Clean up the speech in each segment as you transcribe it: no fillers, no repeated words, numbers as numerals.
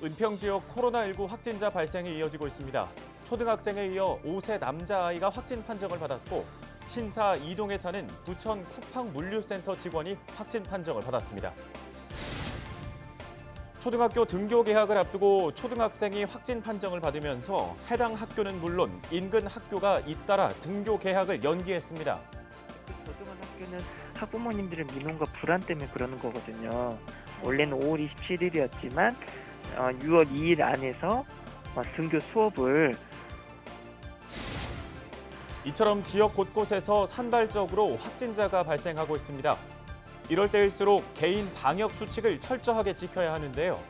은평 지역 코로나19 확진자 발생이 이어지고 있습니다. 초등학생에 이어 5세 남자아이가 확진 판정을 받았고 신사 이동에 사는 부천 쿠팡 물류센터 직원이 확진 판정을 받았습니다. 초등학교 등교 개학을 앞두고 초등학생이 확진 판정을 받으면서 해당 학교는 물론 인근 학교가 잇따라 등교 개학을 연기했습니다. 고등학교는 학부모님들의 민원과 불안 때문에 그러는 거거든요. 원래는 5월 27일이었지만 6월 2일 안에서 등교 수업을 이처럼 지역 곳곳에서 산발적으로 확진자가 발생하고 있습니다. 이럴 때일수록 개인 방역 수칙을 철저하게 지켜야 하는데요.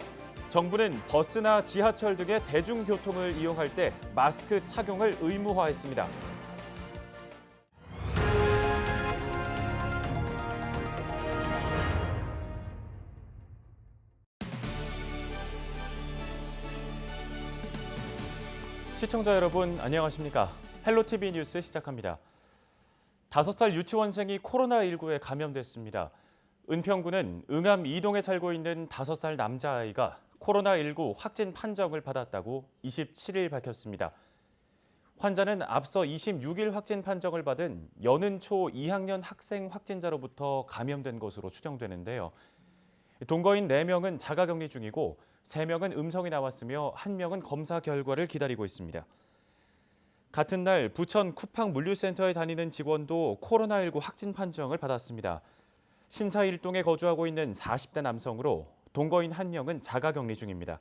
정부는 버스나 지하철 등의 대중교통을 이용할 때 마스크 착용을 의무화했습니다. 시청자 여러분 안녕하십니까? 헬로티비 뉴스 시작합니다. 5살 유치원생이 코로나19에 감염됐습니다. 은평구는 응암 이동에 살고 있는 5살 남자아이가 코로나19 확진 판정을 받았다고 27일 밝혔습니다. 환자는 앞서 26일 확진 판정을 받은 여는초 2학년 학생 확진자로부터 감염된 것으로 추정되는데요. 동거인 4명은 자가격리 중이고 3명은 음성이 나왔으며 1명은 검사 결과를 기다리고 있습니다. 같은 날 부천 쿠팡 물류센터에 다니는 직원도 코로나19 확진 판정을 받았습니다. 신사 1동에 거주하고 있는 40대 남성으로 동거인 1명은 자가격리 중입니다.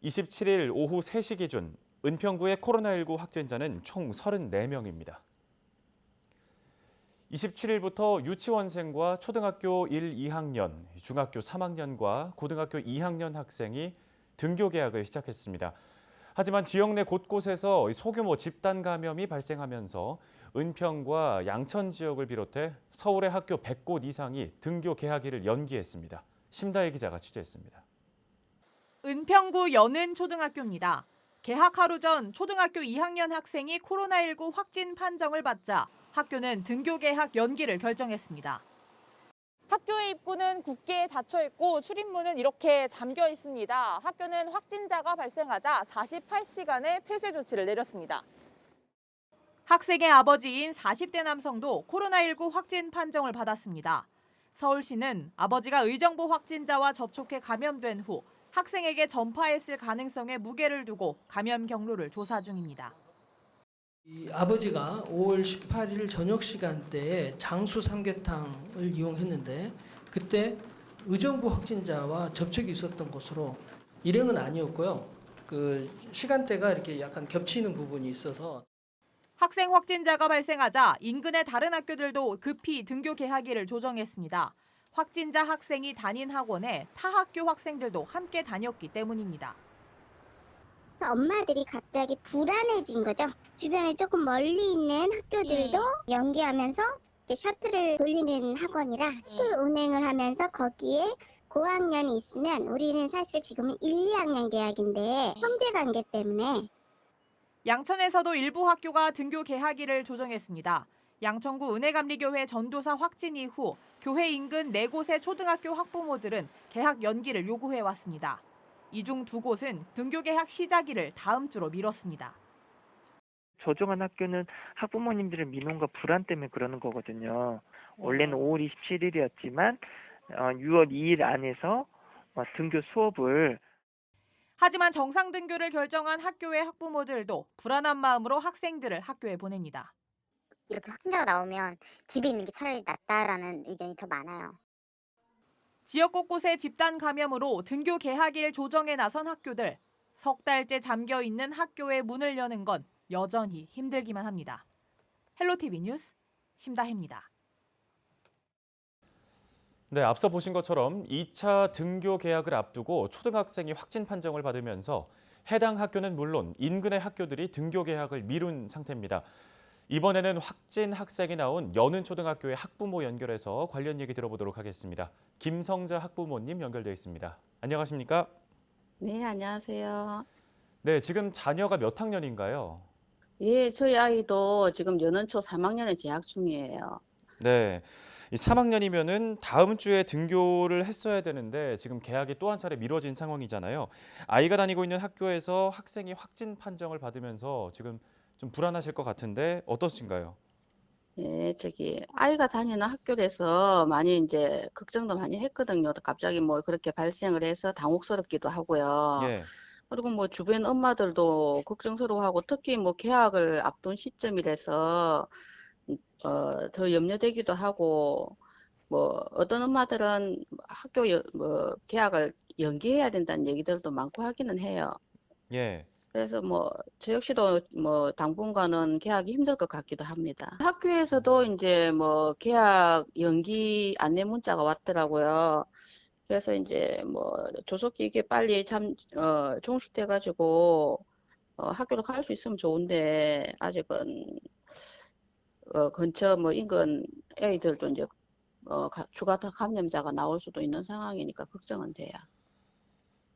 27일 오후 3시 기준 은평구의 코로나19 확진자는 총 34명입니다. 27일부터 유치원생과 초등학교 1, 2학년, 중학교 3학년과 고등학교 2학년 학생이 등교 개학을 시작했습니다. 하지만 지역 내 곳곳에서 소규모 집단 감염이 발생하면서 은평과 양천 지역을 비롯해 서울의 학교 100곳 이상이 등교 개학일을 연기했습니다. 심다혜 기자가 취재했습니다. 은평구 여는초등학교입니다. 개학 하루 전 초등학교 2학년 학생이 코로나19 확진 판정을 받자 학교는 등교 개학 연기를 결정했습니다. 학교의 입구는 굳게 닫혀 있고 출입문은 이렇게 잠겨 있습니다. 학교는 확진자가 발생하자 48시간의 폐쇄 조치를 내렸습니다. 학생의 아버지인 40대 남성도 코로나19 확진 판정을 받았습니다. 서울시는 아버지가 의정부 확진자와 접촉해 감염된 후 학생에게 전파했을 가능성에 무게를 두고 감염 경로를 조사 중입니다. 이 아버지가 5월 18일 저녁 시간대에 장수 삼계탕을 이용했는데 그때 의정부 확진자와 접촉이 있었던 것으로 일행은 아니었고요. 그 시간대가 이렇게 약간 겹치는 부분이 있어서 학생 확진자가 발생하자 인근의 다른 학교들도 급히 등교 개학일을 조정했습니다. 확진자 학생이 다닌 학원에 타 학교 학생들도 함께 다녔기 때문입니다. 엄마들이 갑자기 불안해진 거죠. 주변에 조금 멀리 있는 학교들도 연계하면서 셔틀을 돌리는 학원이라 셔틀 운행을 하면서 거기에 고학년이 있으면 우리는 사실 지금은 1, 2학년 개학인데 형제관계 때문에 양천에서도 일부 학교가 등교 개학일을 조정했습니다. 양천구 은혜감리교회 전도사 확진 이후 교회 인근 4곳의 초등학교 학부모들은 개학 연기를 요구해왔습니다. 이 중 2곳은 등교 개학 시작일을 다음 주로 미뤘습니다. 조정한 학교는 학부모님들의 민원과 불안 때문에 그러는 거거든요. 원래는 5월 27일이었지만 6월 2일 안에서 등교 수업을 하지만 정상 등교를 결정한 학교의 학부모들도 불안한 마음으로 학생들을 학교에 보냅니다. 이렇게 확진자가 나오면 집에 있는 게 차라리 낫다라는 의견이 더 많아요. 지역 곳곳의 집단 감염으로 등교 개학일 조정에 나선 학교들. 석 달째 잠겨 있는 학교의 문을 여는 건 여전히 힘들기만 합니다. 헬로티비 뉴스 심다혜입니다. 네, 앞서 보신 것처럼 2차 등교 개학을 앞두고 초등학생이 확진 판정을 받으면서 해당 학교는 물론 인근의 학교들이 등교 개학을 미룬 상태입니다. 이번에는 확진 학생이 나온 여는초등학교의 학부모 연결해서 관련 얘기 들어보도록 하겠습니다. 김성자 학부모님 연결되어 있습니다. 안녕하십니까? 네, 안녕하세요. 네, 지금 자녀가 몇 학년인가요? 예, 저희 아이도 지금 연원초 3학년에 재학 중이에요. 네, 이 3학년이면은 다음 주에 등교를 했어야 되는데 지금 개학이 또 한 차례 미뤄진 상황이잖아요. 아이가 다니고 있는 학교에서 학생이 확진 판정을 받으면서 지금 좀 불안하실 것 같은데 어떠신가요? 예, 아이가 다니는 학교에서 많이 이제 걱정도 많이 했거든요. 갑자기 뭐 그렇게 발생을 해서 당혹스럽기도 하고요. 예. 그리고 뭐 주변 엄마들도 걱정스러워하고 특히 뭐 개학을 앞둔 시점이라서 더 염려되기도 하고 뭐 어떤 엄마들은 뭐 개학을 연기해야 된다는 얘기들도 많고 하기는 해요. 예. 그래서 뭐 저 역시도 뭐 당분간은 개학이 힘들 것 같기도 합니다. 학교에서도 이제 뭐 개학 연기 안내 문자가 왔더라고요. 그래서 이제 뭐 조속히 이게 빨리 종식돼 가지고 학교로 갈 수 있으면 좋은데 아직은 근처 뭐 인근 애들도 이제 추가 감염자가 나올 수도 있는 상황이니까 걱정은 돼요.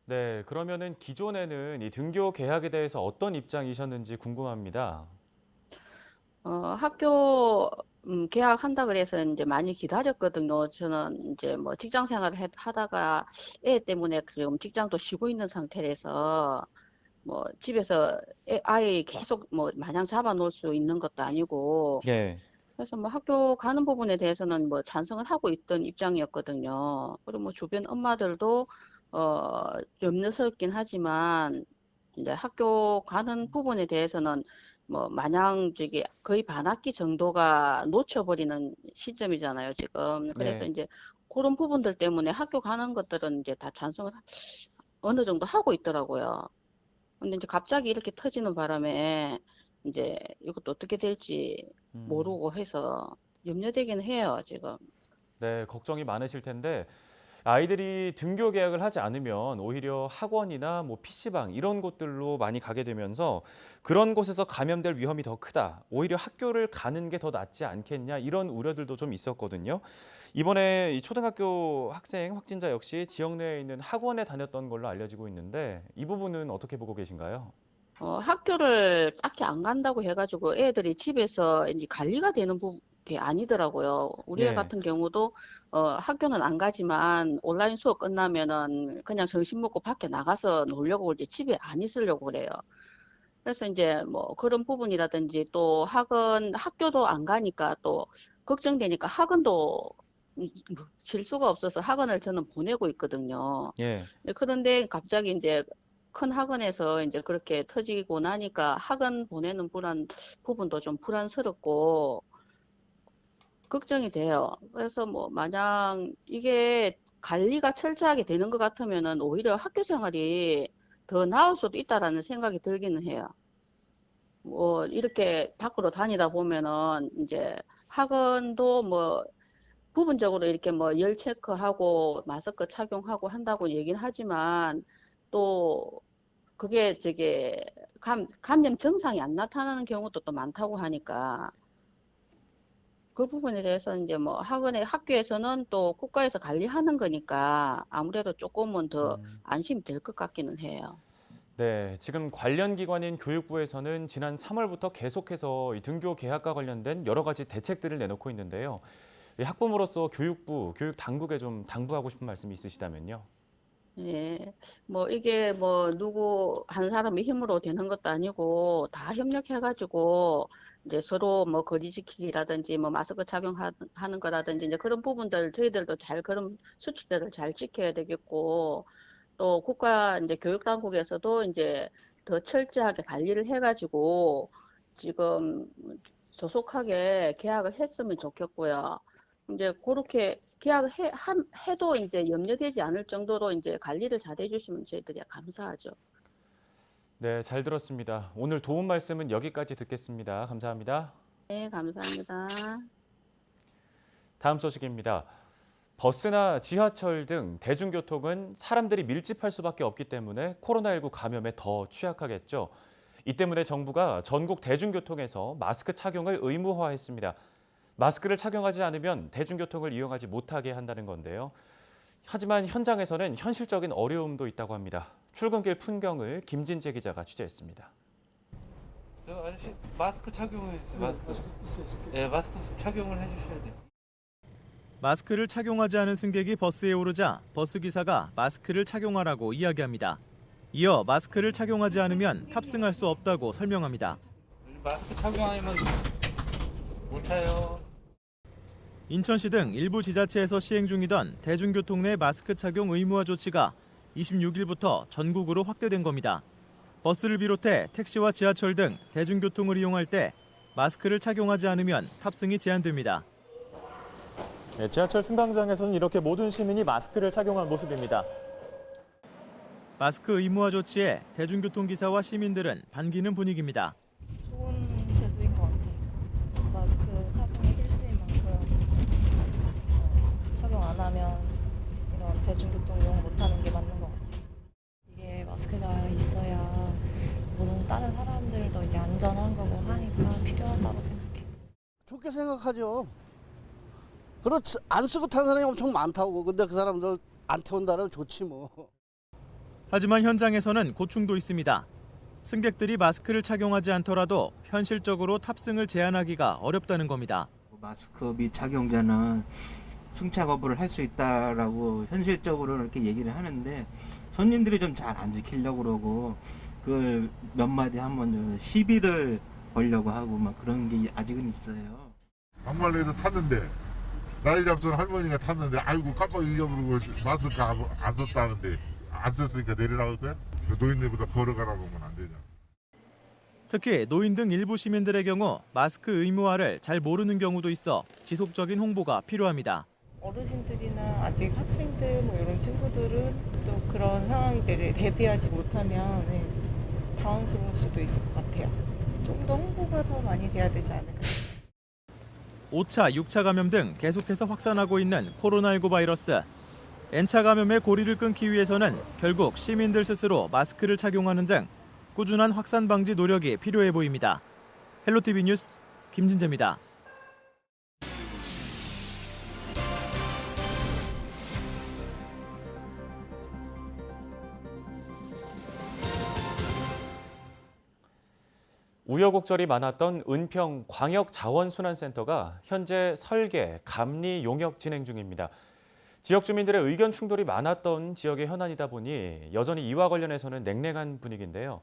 네, 그러면은 기존에는 이 등교 개학에 대해서 어떤 입장이셨는지 궁금합니다. 학교 개학한다 그래서 이제 많이 기다렸거든요. 저는 이제 뭐 직장 생활을 하다가 애 때문에 지금 직장도 쉬고 있는 상태라서 뭐 집에서 아이 계속 뭐 마냥 잡아놓을 수 있는 것도 아니고 예. 그래서 뭐 학교 가는 부분에 대해서는 뭐 찬성을 하고 있던 입장이었거든요. 그리고 뭐 주변 엄마들도 염려스럽긴 하지만 이제 학교 가는 부분에 대해서는 뭐 마냥 거의 반학기 정도가 놓쳐버리는 시점이잖아요, 지금. 그래서 네. 이제 그런 부분들 때문에 학교 가는 것들은 이제 다 찬성을 어느 정도 하고 있더라고요. 근데 이제 갑자기 이렇게 터지는 바람에 이제 이것도 어떻게 될지 음. 모르고 해서 염려되긴 해요, 지금. 네, 걱정이 많으실 텐데 아이들이 등교 계약을 하지 않으면 오히려 학원이나 뭐 PC방 이런 곳들로 많이 가게 되면서 그런 곳에서 감염될 위험이 더 크다. 오히려 학교를 가는 게 더 낫지 않겠냐 이런 우려들도 좀 있었거든요. 이번에 이 초등학교 학생 확진자 역시 지역 내에 있는 학원에 다녔던 걸로 알려지고 있는데 이 부분은 어떻게 보고 계신가요? 학교를 딱히 안 간다고 해가지고 애들이 집에서 이제 관리가 되는 게 아니더라고요. 우리 애 예. 같은 경우도 학교는 안 가지만 온라인 수업 끝나면은 그냥 점심 먹고 밖에 나가서 놀려고 그러지 집에 안 있으려고 그래요. 그래서 이제 뭐 그런 부분이라든지 또 학교도 안 가니까 또 걱정되니까 학원도 질 수가 없어서 학원을 저는 보내고 있거든요. 예. 그런데 갑자기 이제 큰 학원에서 이제 그렇게 터지고 나니까 학원 보내는 부분도 좀 불안스럽고 걱정이 돼요. 그래서 뭐 마냥 이게 관리가 철저하게 되는 것 같으면은 오히려 학교 생활이 더 나을 수도 있다라는 생각이 들기는 해요. 뭐 이렇게 밖으로 다니다 보면은 이제 학원도 뭐 부분적으로 이렇게 뭐 열 체크하고 마스크 착용하고 한다고 얘기는 하지만 또 그게 감염 증상이 안 나타나는 경우도 또 많다고 하니까 그 부분에 대해서 이제 뭐 학교에서는 또 국가에서 관리하는 거니까 아무래도 조금은 더 음. 안심이 될 것 같기는 해요. 네, 지금 관련 기관인 교육부에서는 지난 3월부터 계속해서 이 등교 개학과 관련된 여러 가지 대책들을 내놓고 있는데요. 이 학부모로서 교육부, 교육 당국에 좀 당부하고 싶은 말씀이 있으시다면요. 예, 뭐 이게 뭐 누구 한 사람의 힘으로 되는 것도 아니고 다 협력해가지고 이제 서로 뭐 거리 지키기라든지 뭐 마스크 착용하는 거라든지 이제 그런 부분들 저희들도 그런 수칙들을 잘 지켜야 되겠고 또 국가 이제 교육당국에서도 이제 더 철저하게 관리를 해가지고 지금 조속하게 개학을 했으면 좋겠고요. 이제 그렇게 해도 이제 염려되지 않을 정도로 이제 관리를 잘 해주시면 저희들이 감사하죠. 네, 잘 들었습니다. 오늘 도움 말씀은 여기까지 듣겠습니다. 감사합니다. 네, 감사합니다. 다음 소식입니다. 버스나 지하철 등 대중교통은 사람들이 밀집할 수밖에 없기 때문에 코로나19 감염에 더 취약하겠죠. 이 때문에 정부가 전국 대중교통에서 마스크 착용을 의무화했습니다. 마스크를 착용하지 않으면 대중교통을 이용하지 못하게 한다는 건데요. 하지만 현장에서는 현실적인 어려움도 있다고 합니다. 출근길 풍경을 김진재 기자가 취재했습니다. 저 아저씨 마스크 착용해 주세요. 마스크. 네, 마스크 착용을 해주셔야 돼요. 마스크를 착용하지 않은 승객이 버스에 오르자 버스 기사가 마스크를 착용하라고 이야기합니다. 이어 마스크를 착용하지 않으면 탑승할 수 없다고 설명합니다. 마스크 착용하면 못 타요. 인천시 등 일부 지자체에서 시행 중이던 대중교통 내 마스크 착용 의무화 조치가 26일부터 전국으로 확대된 겁니다. 버스를 비롯해 택시와 지하철 등 대중교통을 이용할 때 마스크를 착용하지 않으면 탑승이 제한됩니다. 네, 지하철 승강장에서는 이렇게 모든 시민이 마스크를 착용한 모습입니다. 마스크 의무화 조치에 대중교통기사와 시민들은 반기는 분위기입니다. 좋은 제도인 것 같아요. 마스크 착용이 필수인 만큼 착용 안 하면 이런 대중교통 이용 못하는 게 맞는 것 같아요. 이게 마스크가 있어야 모든 다른 사람들도 이제 안전한 거고 하니까 필요하다고 생각해요. 좋게 생각하죠. 그렇지 안 쓰고 탄 사람이 엄청 많다고. 근데 그 사람들 안 태운다면 좋지 뭐. 하지만 현장에서는 고충도 있습니다. 승객들이 마스크를 착용하지 않더라도 현실적으로 탑승을 제한하기가 어렵다는 겁니다. 마스크 미착용자는 승차 거부를 할 수 있다라고 현실적으로 이렇게 얘기를 하는데 손님들이 좀 잘 안 지키려고 그러고 그 몇 마디 하면 시비를 걸려고 하고 막 그런 게 아직은 있어요. 막말로 탔는데 나이 잡순 할머니가 탔는데 아이고 깜빡 잊어버리고 마스크 안 썼다는데 안 썼으니까 내리라고 할 거야? 노인들보다 걸어가라고 하면 안 되냐. 특히 노인 등 일부 시민들의 경우 마스크 의무화를 잘 모르는 경우도 있어 지속적인 홍보가 필요합니다. 어르신들이나 아직 학생들 뭐 이런 친구들은 또 그런 상황들을 대비하지 못하면 당황스러울 수도 있을 것 같아요. 좀 더 홍보가 더 많이 돼야 되지 않을까. 5차, 6차 감염 등 계속해서 확산하고 있는 코로나19 바이러스. N차 감염의 고리를 끊기 위해서는 결국 시민들 스스로 마스크를 착용하는 등 꾸준한 확산 방지 노력이 필요해 보입니다. 헬로티비 뉴스 김진재입니다. 우여곡절이 많았던 은평 광역자원순환센터가 현재 설계, 감리 용역 진행 중입니다. 지역 주민들의 의견 충돌이 많았던 지역의 현안이다 보니 여전히 이와 관련해서는 냉랭한 분위기인데요.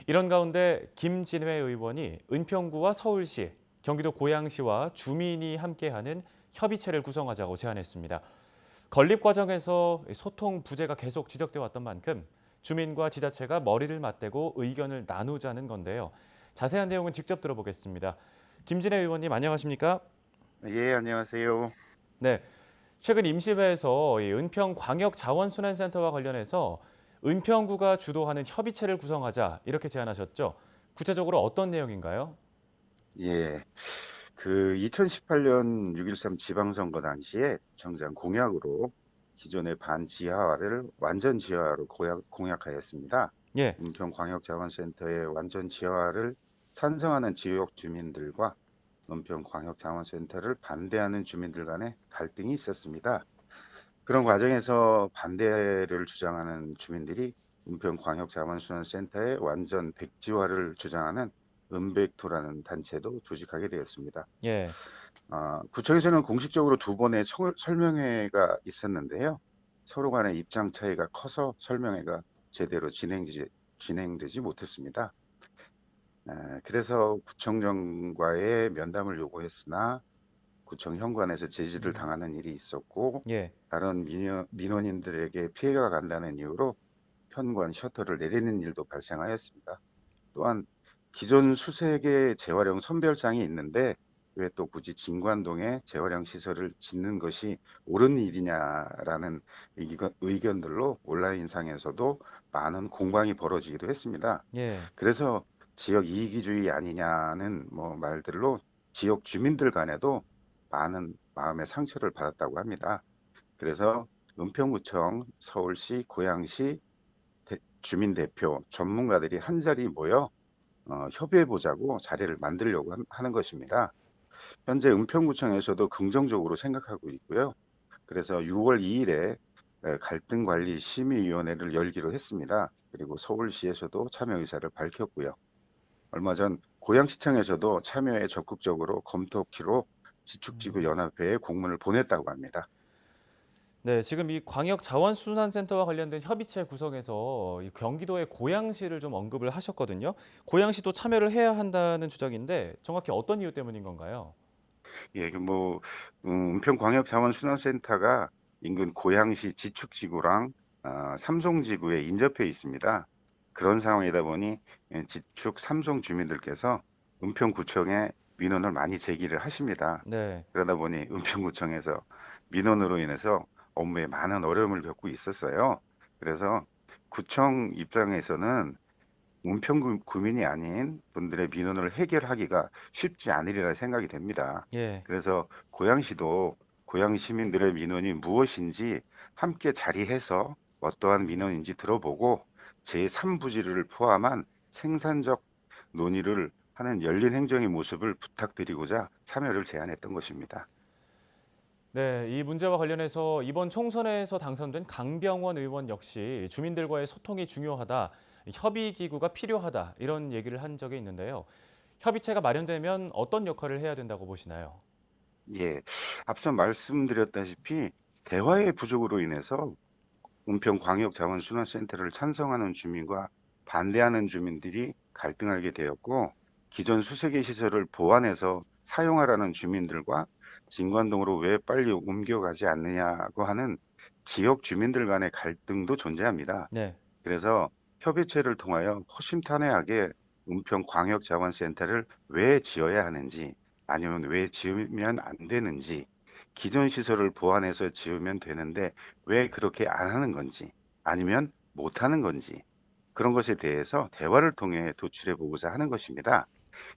이런 가운데 김진회 의원이 은평구와 서울시, 경기도 고양시와 주민이 함께하는 협의체를 구성하자고 제안했습니다. 건립 과정에서 소통 부재가 계속 지적돼 왔던 만큼 주민과 지자체가 머리를 맞대고 의견을 나누자는 건데요. 자세한 내용은 직접 들어보겠습니다. 김진애 의원님 안녕하십니까? 예, 안녕하세요. 네, 최근 임시회에서 은평광역자원순환센터와 관련해서 은평구가 주도하는 협의체를 구성하자 이렇게 제안하셨죠. 구체적으로 어떤 내용인가요? 예, 그 2018년 6.13 지방선거 당시에 정장 공약으로 기존의 반지하화를 완전 지하화로 공약하였습니다. 예. 은평광역자원센터의 완전 지하화를 찬성하는 지역 주민들과 은평광역자원센터를 반대하는 주민들 간의 갈등이 있었습니다. 그런 과정에서 반대를 주장하는 주민들이 은평광역자원순환센터의 완전 백지화를 주장하는 은백토라는 단체도 조직하게 되었습니다. 예. 구청에서는 공식적으로 2번의 설명회가 있었는데요. 서로 간의 입장 차이가 커서 설명회가 제대로 진행되지 못했습니다. 그래서 구청장과의 면담을 요구했으나 구청 현관에서 제지를 당하는 일이 있었고 예. 다른 민원인들에게 피해가 간다는 이유로 현관 셔터를 내리는 일도 발생하였습니다. 또한 기존 수색의 재활용 선별장이 있는데 왜 또 굳이 진관동에 재활용 시설을 짓는 것이 옳은 일이냐라는 의견들로 온라인상에서도 많은 공방이 벌어지기도 했습니다. 예. 그래서 지역 이기주의 아니냐는 말들로 지역 주민들 간에도 많은 마음의 상처를 받았다고 합니다. 그래서 은평구청, 서울시, 고양시 주민 대표, 전문가들이 한자리 모여 협의해보자고 자리를 만들려고 하는 것입니다. 현재 은평구청에서도 긍정적으로 생각하고 있고요. 그래서 6월 2일에 갈등관리심의위원회를 열기로 했습니다. 그리고 서울시에서도 참여 의사를 밝혔고요. 얼마 전 고양시청에서도 참여에 적극적으로 검토키로 지축지구 연합회에 공문을 보냈다고 합니다. 네, 지금 이 광역자원순환센터와 관련된 협의체 구성에서 이 경기도의 고양시를 좀 언급을 하셨거든요. 고양시도 참여를 해야 한다는 주장인데 정확히 어떤 이유 때문인 건가요? 예, 은평광역자원순환센터가 인근 고양시 지축지구랑 삼송지구에 인접해 있습니다. 그런 상황이다 보니 지축 삼송 주민들께서 은평구청에 민원을 많이 제기를 하십니다. 네. 그러다 보니 은평구청에서 민원으로 인해서 업무에 많은 어려움을 겪고 있었어요. 그래서 구청 입장에서는 은평 구민이 아닌 분들의 민원을 해결하기가 쉽지 않으리라 생각이 됩니다. 예. 그래서 고양시도 고양 시민들의 민원이 무엇인지 함께 자리해서 어떠한 민원인지 들어보고 제3부지를 포함한 생산적 논의를 하는 열린 행정의 모습을 부탁드리고자 참여를 제안했던 것입니다. 네, 이 문제와 관련해서 이번 총선에서 당선된 강병원 의원 역시 주민들과의 소통이 중요하다, 협의 기구가 필요하다 이런 얘기를 한 적이 있는데요. 협의체가 마련되면 어떤 역할을 해야 된다고 보시나요? 예, 앞서 말씀드렸다시피 대화의 부족으로 인해서 은평광역자원순환센터를 찬성하는 주민과 반대하는 주민들이 갈등하게 되었고, 기존 수색의 시설을 보완해서 사용하라는 주민들과 진관동으로 왜 빨리 옮겨가지 않느냐고 하는 지역 주민들 간의 갈등도 존재합니다. 네. 그래서 협의체를 통하여 허심탄회하게 은평광역자원센터를 왜 지어야 하는지, 아니면 왜 지으면 안 되는지, 기존 시설을 보완해서 지으면 되는데 왜 그렇게 안 하는 건지, 아니면 못 하는 건지, 그런 것에 대해서 대화를 통해 도출해 보고자 하는 것입니다.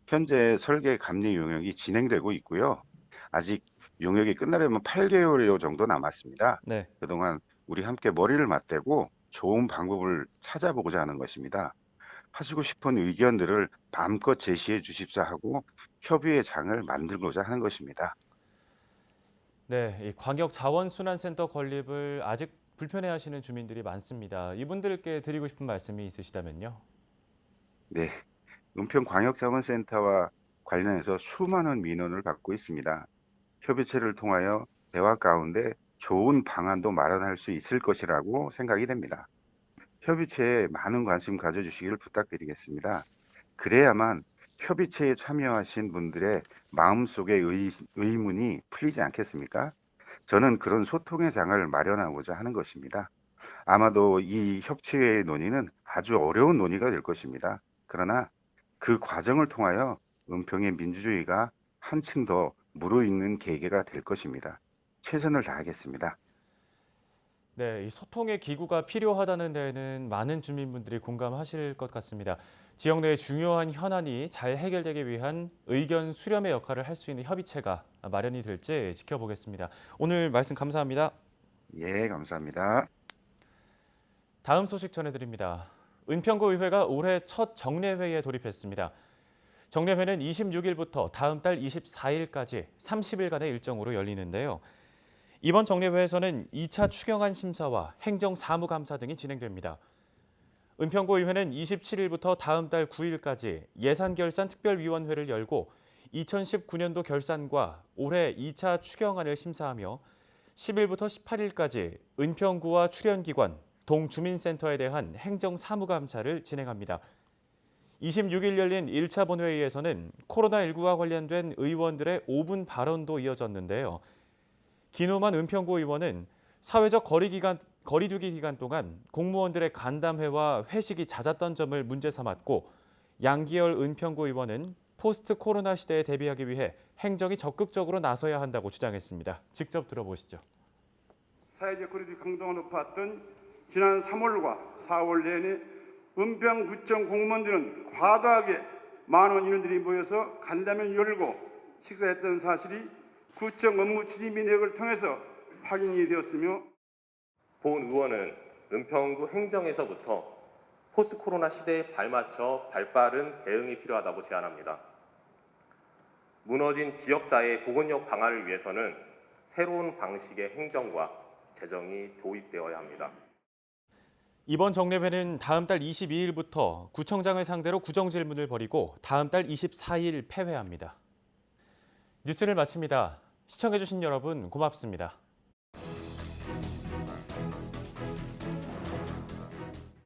현재 설계 감리 용역이 진행되고 있고요. 아직 용역이 끝나려면 8개월 정도 남았습니다. 네. 그동안 우리 함께 머리를 맞대고 좋은 방법을 찾아보고자 하는 것입니다. 하시고 싶은 의견들을 마음껏 제시해 주십사 하고 협의의 장을 만들고자 하는 것입니다. 네, 이 광역자원순환센터 건립을 아직 불편해하시는 주민들이 많습니다. 이분들께 드리고 싶은 말씀이 있으시다면요. 네, 은평광역자원센터와 관련해서 수많은 민원을 받고 있습니다. 협의체를 통하여 대화 가운데 좋은 방안도 마련할 수 있을 것이라고 생각이 됩니다. 협의체에 많은 관심 가져주시기를 부탁드리겠습니다. 그래야만 협의체에 참여하신 분들의 마음속의 의문이 풀리지 않겠습니까? 저는 그런 소통의 장을 마련하고자 하는 것입니다. 아마도 이 협치의 논의는 아주 어려운 논의가 될 것입니다. 그러나 그 과정을 통하여 은평의 민주주의가 한층 더 무르익는 계기가 될 것입니다. 최선을 다하겠습니다. 네, 이 소통의 기구가 필요하다는 데에는 많은 주민분들이 공감하실 것 같습니다. 지역 내의 중요한 현안이 잘 해결되기 위한 의견 수렴의 역할을 할 수 있는 협의체가 마련이 될지 지켜보겠습니다. 오늘 말씀 감사합니다. 예, 감사합니다. 다음 소식 전해드립니다. 은평구 의회가 올해 첫 정례회에 돌입했습니다. 정례회는 26일부터 다음 달 24일까지 30일간의 일정으로 열리는데요. 이번 정례회에서는 2차 추경안 심사와 행정사무감사 등이 진행됩니다. 은평구 의회는 27일부터 다음 달 9일까지 예산결산특별위원회를 열고 2019년도 결산과 올해 2차 추경안을 심사하며 10일부터 18일까지 은평구와 출연기관, 동주민센터에 대한 행정사무감사를 진행합니다. 26일 열린 1차 본회의에서는 코로나19와 관련된 의원들의 5분 발언도 이어졌는데요. 김호만 은평구 의원은 사회적 거리두기 기간 동안 공무원들의 간담회와 회식이 잦았던 점을 문제 삼았고, 양기열 은평구 의원은 포스트 코로나 시대에 대비하기 위해 행정이 적극적으로 나서야 한다고 주장했습니다. 직접 들어보시죠. 사회적 거리두기 강도가 높았던 지난 3월과 4월 내내 은평구청 공무원들은 과도하게 많은 인원들이 모여서 간담회를 열고 식사했던 사실이 구청 업무 추진 민핵을 통해서 확인이 되었으며, 본 의원은 은평구 행정에서부터 포스트 코로나 시대에 발맞춰 발빠른 대응이 필요하다고 제안합니다. 무너진 지역사회의 복원력 방안을 위해서는 새로운 방식의 행정과 재정이 도입되어야 합니다. 이번 정례회는 다음 달 22일부터 구청장을 상대로 구정질문을 벌이고 다음 달 24일 폐회합니다. 뉴스를 마칩니다. 시청해주신 여러분 고맙습니다.